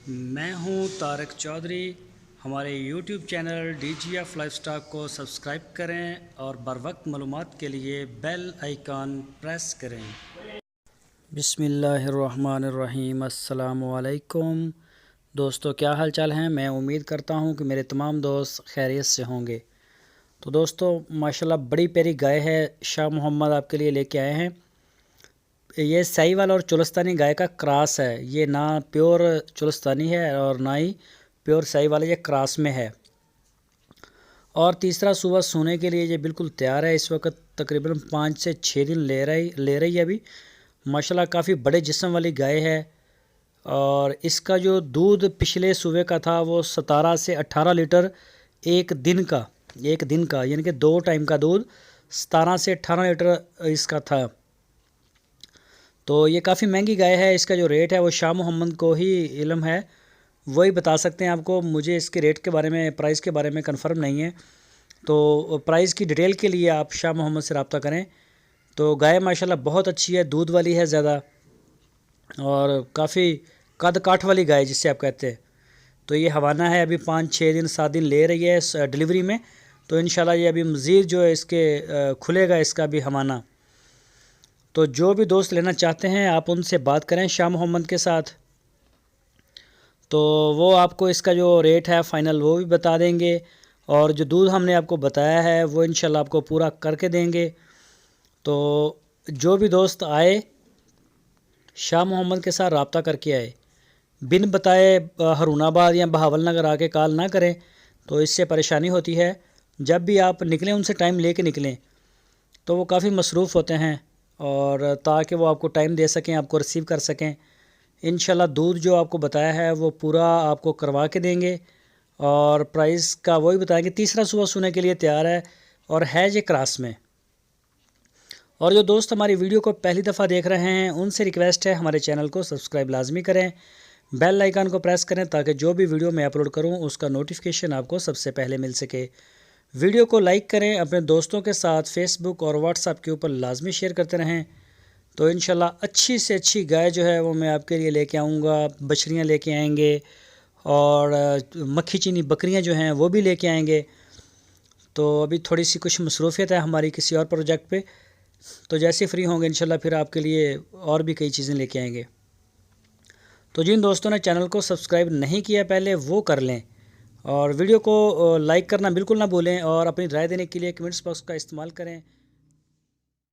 میں ہوں طارق چودھری۔ ہمارے YouTube channel D G F life stock کو سبسکرائب کریں اور بر وقت معلومات کے لیے بیل آئیکن پریس کریں۔ بسم اللہ الرحمن الرحیم۔ السلام علیکم دوستو، کیا حال چال ہیں؟ میں امید کرتا ہوں کہ میرے تمام دوست خیریت سے ہوں گے۔ تو دوستو ماشاءاللہ بڑی پیاری گائے ہے، شاہ محمد آپ کے لیے لے کے آئے ہیں۔ یہ ساہیوال اور چولستانی گائے کا کراس ہے، یہ نہ پیور چولستانی ہے اور نہ ہی پیور ساہیوال، یہ کراس میں ہے۔ اور تیسرا صبح سونے کے لیے یہ بالکل تیار ہے۔ اس وقت تقریباً 5 سے 6 دن لے رہی ہے ابھی۔ ماشاءاللہ کافی بڑے جسم والی گائے ہے، اور اس کا جو دودھ پچھلے صبح کا تھا وہ 17 سے 18 لیٹر ایک دن کا یعنی کہ 2 ٹائم کا دودھ 17 سے 18 لیٹر اس کا تھا۔ تو یہ کافی مہنگی گائے ہے۔ اس کا جو ریٹ ہے وہ شاہ محمد کو ہی علم ہے، وہی بتا سکتے ہیں آپ کو۔ مجھے اس کے ریٹ کے بارے میں، پرائس کے بارے میں کنفرم نہیں ہے، تو پرائس کی ڈیٹیل کے لیے آپ شاہ محمد سے رابطہ کریں۔ تو گائے ماشاءاللہ بہت اچھی ہے، دودھ والی ہے زیادہ، اور کافی قد کاٹھ والی گائے جسے آپ کہتے ہیں۔ تو یہ ہوانہ ہے، ابھی 5 6 دن 7 دن لے رہی ہے ڈیلیوری میں، تو انشاءاللہ یہ ابھی مزید جو ہے اس کے کھلے گا اس کا بھی ہوانہ۔ تو جو بھی دوست لینا چاہتے ہیں آپ ان سے بات کریں شاہ محمد کے ساتھ، تو وہ آپ کو اس کا جو ریٹ ہے فائنل وہ بھی بتا دیں گے، اور جو دودھ ہم نے آپ کو بتایا ہے وہ انشاءاللہ آپ کو پورا کر کے دیں گے۔ تو جو بھی دوست آئے شاہ محمد کے ساتھ رابطہ کر کے آئے، بن بتائے ہرون آباد یا بہاول نگر آ کے کال نہ کریں، تو اس سے پریشانی ہوتی ہے۔ جب بھی آپ نکلیں ان سے ٹائم لے کے نکلیں، تو وہ کافی مصروف ہوتے ہیں، اور تاکہ وہ آپ کو ٹائم دے سکیں، آپ کو ریسیو کر سکیں۔ انشاءاللہ دودھ جو آپ کو بتایا ہے وہ پورا آپ کو کروا کے دیں گے، اور پرائس کا وہی بتائیں گے۔ تیسرا صبح سونے کے لیے تیار ہے، اور ہے یہ کراس میں۔ اور جو دوست ہماری ویڈیو کو پہلی دفعہ دیکھ رہے ہیں ان سے ریکویسٹ ہے ہمارے چینل کو سبسکرائب لازمی کریں، بیل آئیکن کو پریس کریں، تاکہ جو بھی ویڈیو میں اپلوڈ کروں اس کا نوٹیفیکیشن آپ کو سب سے پہلے مل سکے۔ ویڈیو کو لائک کریں، اپنے دوستوں کے ساتھ فیس بک اور واٹس ایپ کے اوپر لازمی شیئر کرتے رہیں، تو انشاءاللہ اچھی سے اچھی گائے جو ہے وہ میں آپ کے لیے لے کے آؤں گا۔ بچڑیاں لے کے آئیں گے، اور مکھی چینی بکریاں جو ہیں وہ بھی لے کے آئیں گے۔ تو ابھی تھوڑی سی کچھ مصروفیت ہے ہماری کسی اور پروجیکٹ پہ، تو جیسے فری ہوں گے انشاءاللہ پھر آپ کے لیے اور بھی کئی چیزیں لے کے آئیں گے۔ تو جن دوستوں نے چینل کو سبسکرائب نہیں کیا پہلے وہ کر لیں، اور ویڈیو کو لائک کرنا بالکل نہ بھولیں، اور اپنی رائے دینے کے لیے کمنٹس باکس کا استعمال کریں۔